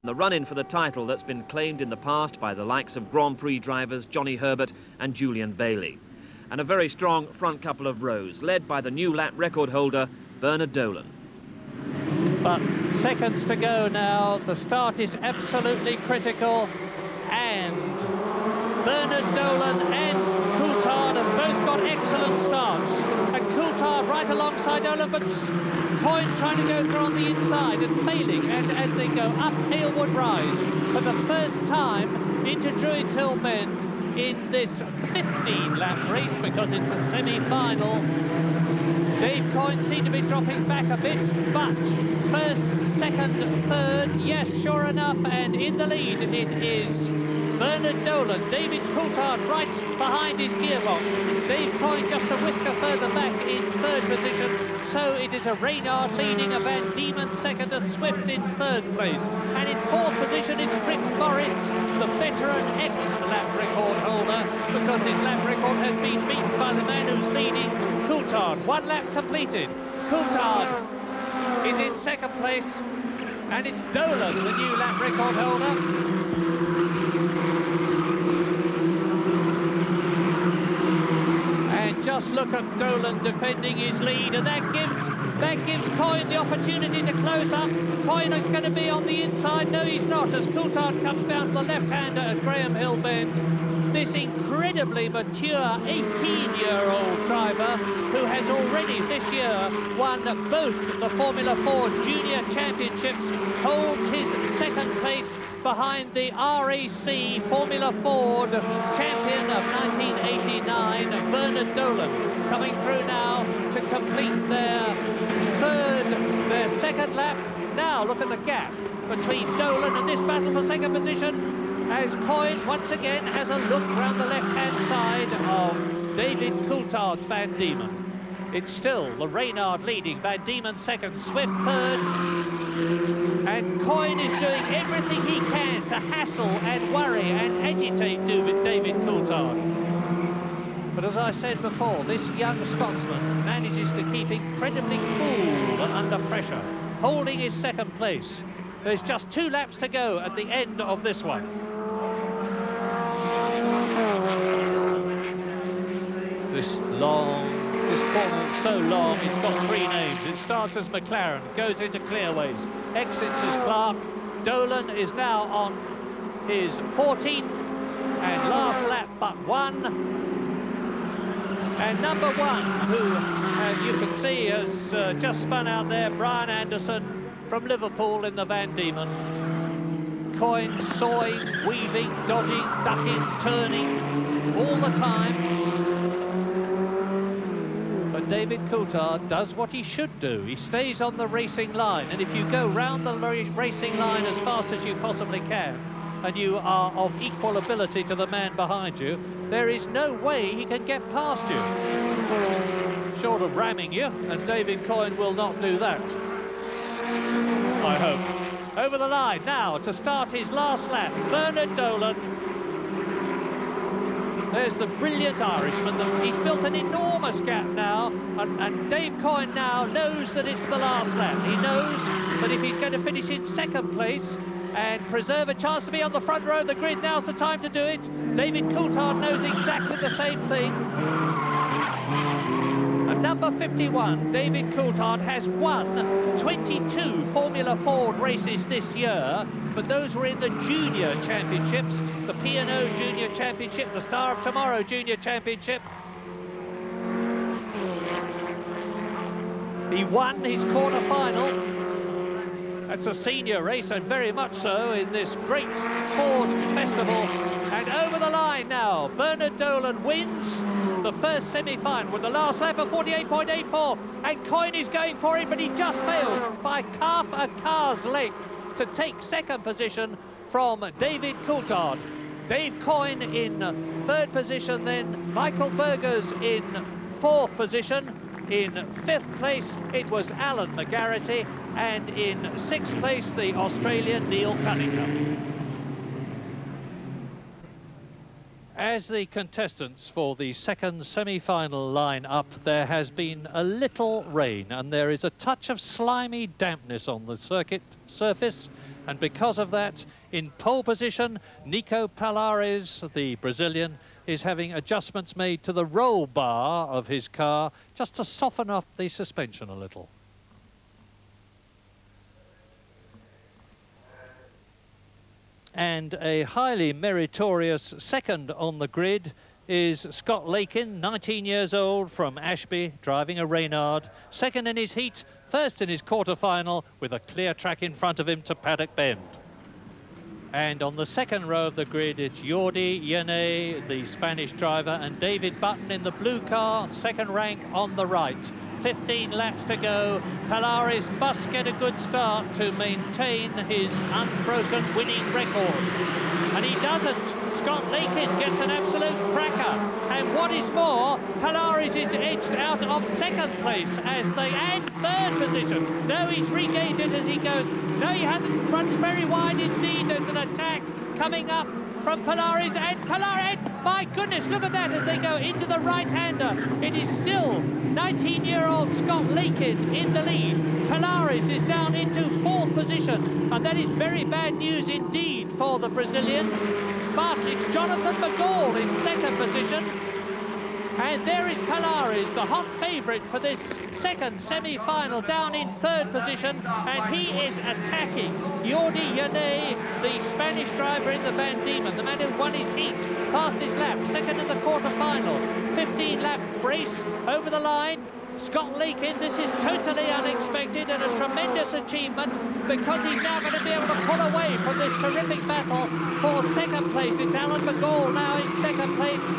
The run-in for the title that's been claimed in the past by the likes of Grand Prix drivers Johnny Herbert and Julian Bailey. And a very strong front couple of rows, led by the new lap record holder, Bernard Dolan. But seconds to go now. The start is absolutely critical. And Bernard Dolan and Coulthard have both got excellent starts. And Coulthard right alongside Dolan, but Coyne trying to go through on the inside and failing. And as they go up Halewood Rise for the first time into Druids Hill Bend in this 15-lap race, because it's a semi-final, Dave Coyne seemed to be dropping back a bit, but first, second, third, yes, sure enough, and in the lead it is Bernard Dolan. David Coulthard right behind his gearbox. Dave Coyne just a whisker further back in third position. So it is a Reynard leading, a Van Diemen second, a Swift in third place. And in fourth position it's Rick Morris, the veteran ex-lap record holder, because his lap record has been beaten by the man who's leading, Coulthard. 1 lap completed. Coulthard is in second place, and it's Dolan, the new lap record holder. Just look at Dolan defending his lead, and that gives Coyne the opportunity to close up. Coyne is going to be on the inside. No, he's not, as Coulthard comes down to the left-hander at Graham Hill Bend. This incredibly mature 18-year-old driver who has already this year won both the Formula 4 Junior Championships, holds his second place behind the RAC Formula Ford champion of 1989, Bernard Dolan, coming through now to complete their second lap. Now look at the gap between Dolan and this battle for second position, as Coyne once again has a look round the left-hand side of David Coulthard's Van Diemen. It's still the Reynard leading, Van Diemen second, Swift third, and Coyne is doing everything he can to hassle and worry and agitate David Coulthard. But as I said before, this young Scotsman manages to keep incredibly cool under pressure, holding his second place. There's just 2 laps to go at the end of this one. This corner is so long, it's got 3 names. It starts as McLaren, goes into Clearways, exits as Clark. Dolan is now on his 14th and last lap but 1. And number 1, who you can see has just spun out there, Brian Anderson from Liverpool in the Van Diemen. Coyne sawing, weaving, dodging, ducking, turning all the time. But David Coulthard does what he should do. He stays on the racing line, and if you go round the racing line as fast as you possibly can, and you are of equal ability to the man behind you, there is no way he can get past you, short of ramming you, and David Coyne will not do that, I hope. Over the line now to start his last lap, Bernard Dolan. There's the brilliant Irishman. He's built an enormous gap now, and Dave Coyne now knows that it's the last lap. He knows that if he's going to finish in second place and preserve a chance to be on the front row of the grid, now's the time to do it. David Coulthard knows exactly the same thing. And number 51, David Coulthard, has won 22 Formula Ford races this year, but those were in the Junior Championships, the P&O Junior Championship, the Star of Tomorrow Junior Championship. He won his quarter-final. That's a senior race, and very much so in this great Ford festival. And over the line now, Bernard Dolan wins the first semi-final with the last lap of 48.84, and Coyne is going for it, but he just fails by half a car's length to take second position from David Coulthard. Dave Coyne in third position, then Michael Burgers in fourth position. In fifth place, it was Alan McGarity, and in sixth place, the Australian Neil Cunningham. As the contestants for the second semi-final line up, there has been a little rain, and there is a touch of slimy dampness on the circuit surface, And because of that, in pole position, Nico Palhares, the Brazilian, is having adjustments made to the roll bar of his car just to soften up the suspension a little. And a highly meritorious second on the grid is Scott Lakin, 19 years old, from Ashby, driving a Reynard. Second in his heat, first in his quarter-final, with a clear track in front of him to Paddock Bend. And on the second row of the grid, it's Jordi Yene, the Spanish driver, and David Button in the blue car, second rank on the right. 15 laps to go. Palhares must get a good start to maintain his unbroken winning record. And he doesn't. Scott Lakin gets an absolute cracker. And what is more, Palhares is edged out of second place and third position. No, he's regained it as he goes. No, he hasn't. Runs very wide indeed. There's an attack coming up from Palhares, and Palhares, my goodness, look at that as they go into the right-hander. It is still 19-year-old Scott Lakin in the lead. Palhares is down into fourth position, and that is very bad news indeed for the Brazilian. But it's Jonathan McGall in second position. And there is Palhares, the hot favourite for this second semi-final, down in third position, and he is attacking Jordi Yene, the Spanish driver in the Van Diemen, the man who won his heat, fastest lap, second in the quarter-final, 15-lap race over the line. Scott Lakin, this is totally unexpected and a tremendous achievement, because he's now going to be able to pull away from this terrific battle for second place. It's Alan McGall now in second place.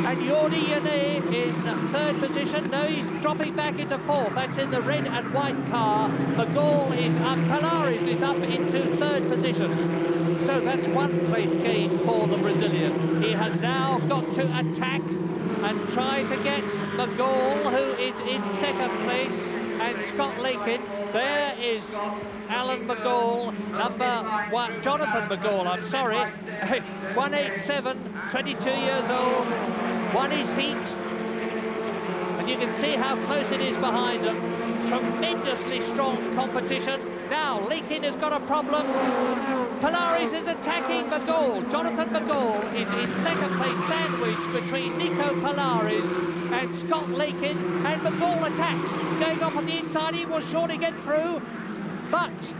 And Jordi Yene in third position. No, he's dropping back into fourth. That's in the red and white car. McGall is up. Palhares is up into third position. So that's one place gain for the Brazilian. He has now got to attack and try to get McGall, who is in second place, and Scott Lakin. There is Alan McGall, number one, Jonathan McGall, I'm sorry, 187, 22 years old, won his heat, and you can see how close it is behind him. Tremendously strong competition. Now, Lakin has got a problem. Palhares is attacking McGall. Jonathan McGall is in second place, sandwiched between Nico Palhares and Scott Lakin, and McGall attacks. Going up on the inside, he will surely get through, but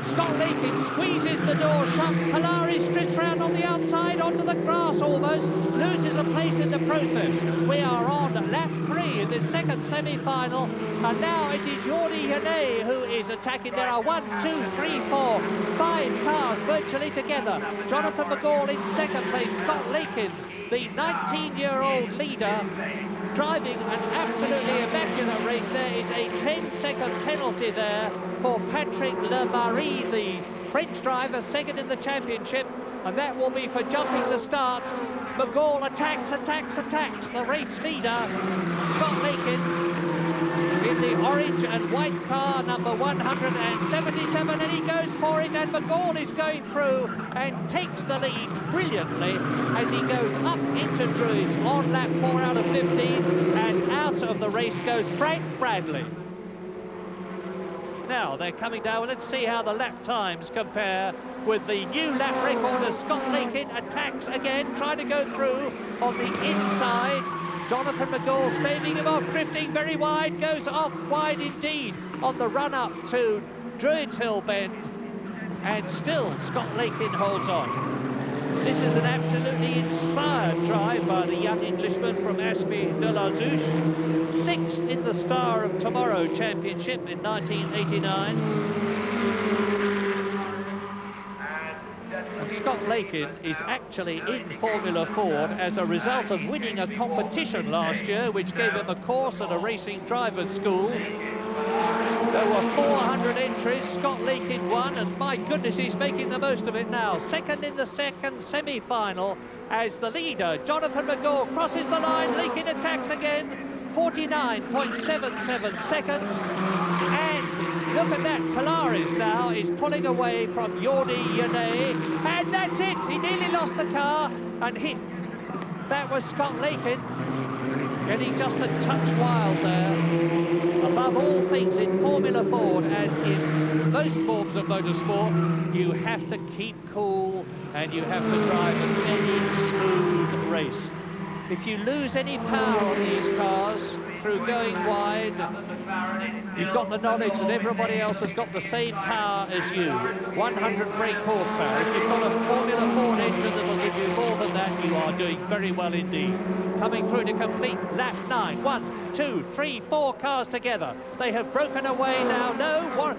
Scott Lakin squeezes the door shut. Palhares drifts round on the outside onto the grass almost, loses a place in the process. We are on lap 3 in this second semi-final, and now it is Jordi Yene who is attacking. There are 1, 2, 3, 4, 5 cars virtually together. Jonathan McGall in second place, Scott Lakin, the 19-year-old leader, driving an absolutely immaculate race. There is a 10-second penalty there for Patrick Levary, the French driver, second in the championship, and that will be for jumping the start. McGall attacks. The race leader, Scott Lakin, in the orange and white car, number 177, and he goes for it, and McGall is going through and takes the lead brilliantly as he goes up into Druids on lap 4 out of 15, and out of the race goes Frank Bradley. Now they're coming down. Let's see how the lap times compare with the new lap record as Scott Lakin attacks again, trying to go through on the inside. Jonathan McGall staving him off, drifting very wide, goes off wide indeed on the run-up to Druids Hill Bend, and still Scott Lakin holds on. This is an absolutely inspired drive by the young Englishman from Ashby de la Zouche, 6th in the Star of Tomorrow Championship in 1989. And Scott Lakin is actually in Formula Ford as a result of winning a competition last year, which gave him a course at a racing drivers' school. There were 400 entries. Scott Lakin won, and my goodness, he's making the most of it now. Second in the second semi-final as the leader, Jonathan McGall, crosses the line. Lakin attacks again, 49.77 seconds. And look at that, Palhares now is pulling away from Jordi Yene, and that's it. He nearly lost the car, and that was Scott Lakin getting just a touch wild there. above all things in Formula Ford, as in most forms of motorsport, you have to keep cool and you have to drive a steady, smooth race. If you lose any power on these cars through going wide, you've got the knowledge that everybody else has got the same power as you, 100 brake horsepower. If you've got a Formula Ford engine that will give you more than that, you are doing very well indeed. Coming through to complete lap 9. 1, 2, 3, 4 cars together. They have broken away now. No,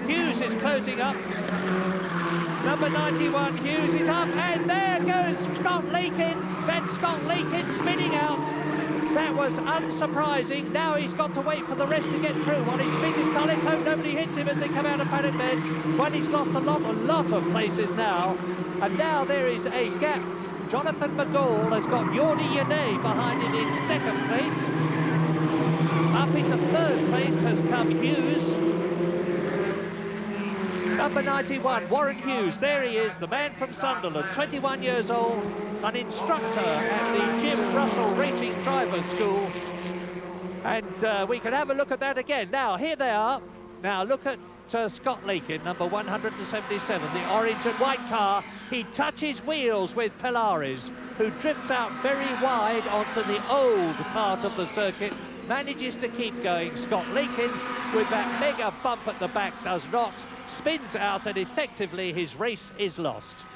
Hughes is closing up. Number 91, Hughes is up, and there goes Scott Leakin. That's Scott Leakin spinning out. That was unsurprising. Now he's got to wait for the rest to get through. While he spins his car, let's hope nobody hits him as they come out of paddock bend. Well, he's lost a lot of places now. And now there is a gap. Jonathan McGall has got Jordi Yanay behind it in second place. Up into third place has come Hughes. Number 91, Warren Hughes, there he is, the man from Sunderland, 21 years old, an instructor at the Jim Russell Racing Drivers School. And we can have a look at that again. Now, here they are. Now, look at Scott Leakin, number 177, the orange and white car. He touches wheels with Pilares, who drifts out very wide onto the old part of the circuit, manages to keep going. Scott Leakin, with that mega bump at the back, does not, spins out, and effectively his race is lost.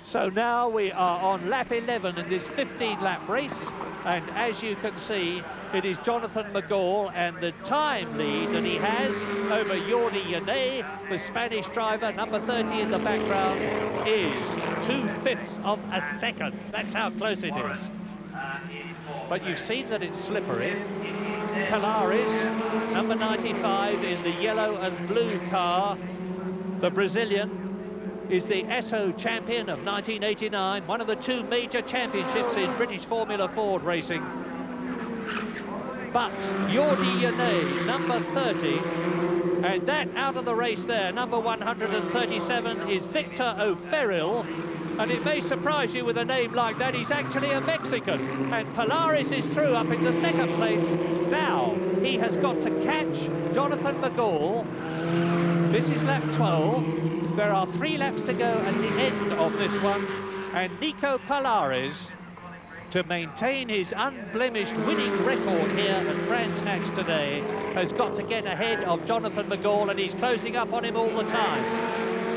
So now we are on lap 11 in this 15-lap race, and as you can see, it is Jonathan McGall, and the time lead that he has over Jordi Yanay, the Spanish driver, number 30 in the background, is 2/5 of a second. That's how close it is. But you've seen that it's slippery. Pilares, number 95 in the yellow and blue car, the Brazilian, is the Esso champion of 1989, one of the 2 major championships in British Formula Ford racing. But Jordi Yanay, number 30, and that out of the race there, number 137, is Victor O'Ferrill. And it may surprise you with a name like that, he's actually a Mexican. And Pilares is through up into second place. Now, he has got to catch Jonathan McGall. This is lap 12. There are 3 laps to go at the end of this one. And Nico Pilares, to maintain his unblemished winning record here at Brands Hatch today, has got to get ahead of Jonathan McGall, and he's closing up on him all the time.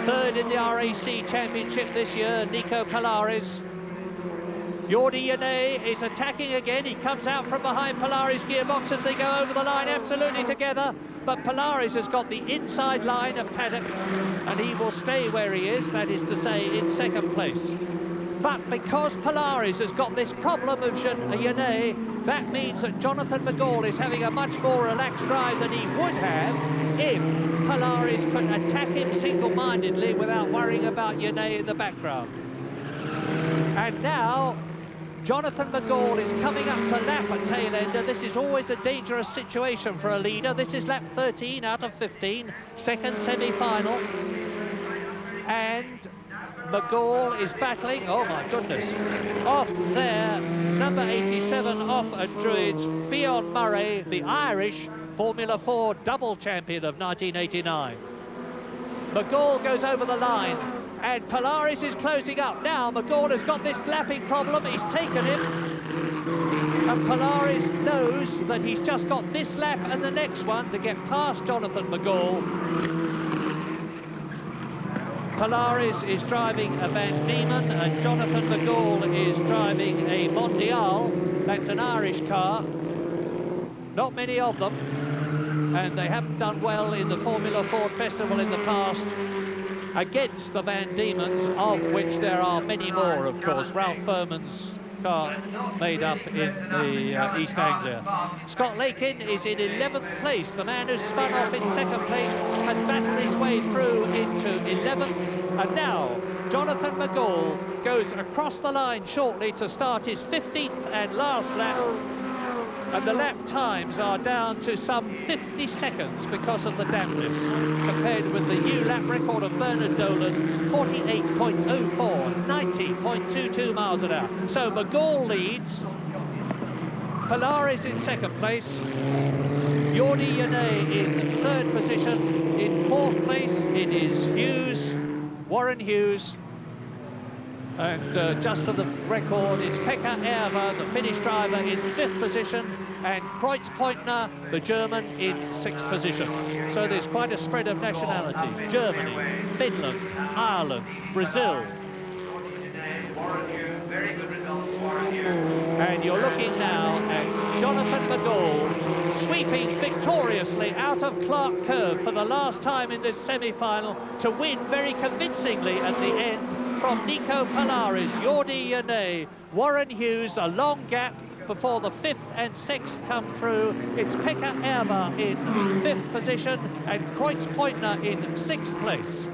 Third in the RAC Championship this year, Nico Pilares. Jordi Yanay is attacking again. He comes out from behind Pilares' gearbox as they go over the line absolutely together. But Pilares has got the inside line of paddock, and he will stay where he is, that is to say, in second place. But because Pilares has got this problem of Yanay, that means that Jonathan McGall is having a much more relaxed drive than he would have if Pilares could attack him single-mindedly without worrying about Yanay in the background. And now, Jonathan McGall is coming up to lap a tail-ender. This is always a dangerous situation for a leader. This is lap 13 out of 15, second semi-final. And McGall is battling, oh my goodness, off there, number 87 off at Druids, Fionn Murray, the Irish Formula Ford double champion of 1989. McGall goes over the line, and Pilares is closing up. Now McGall has got this lapping problem, he's taken him, and Pilares knows that he's just got this lap and the next one to get past Jonathan McGall. Pilares is driving a Van Diemen, and Jonathan McGall is driving a Mondial. That's an Irish car. Not many of them, and they haven't done well in the Formula Ford Festival in the past against the Van Diemens, of which there are many more, of course. Ralph Furman's car made up in the East Anglia. Scott Leakin is in 11th place. The man who spun off in second place has battled his way through into 11th. And now Jonathan McGall goes across the line shortly to start his 15th and last lap. And the lap times are down to some 50 seconds because of the dampness, compared with the new lap record of Bernard Dolan, 48.04, 90.22 miles an hour. So McGall leads Polaris in second place. Jordi Yane in third position. In fourth place, it is Hughes, Warren Hughes. And just for the record, it's Pekka Erber, the Finnish driver, in fifth position, and Kreutz Pointner, the German, in sixth position. So there's quite a spread of nationalities. Germany, Finland, Ireland, Brazil. And you're looking now at Jonathan McGall sweeping victoriously out of Clark Curve for the last time in this semi-final to win very convincingly at the end from Nico Polaris, Jordi Yane, Warren Hughes, a long gap before the fifth and sixth come through. It's Pekka Erber in fifth position and Kreutz Pointner in sixth place.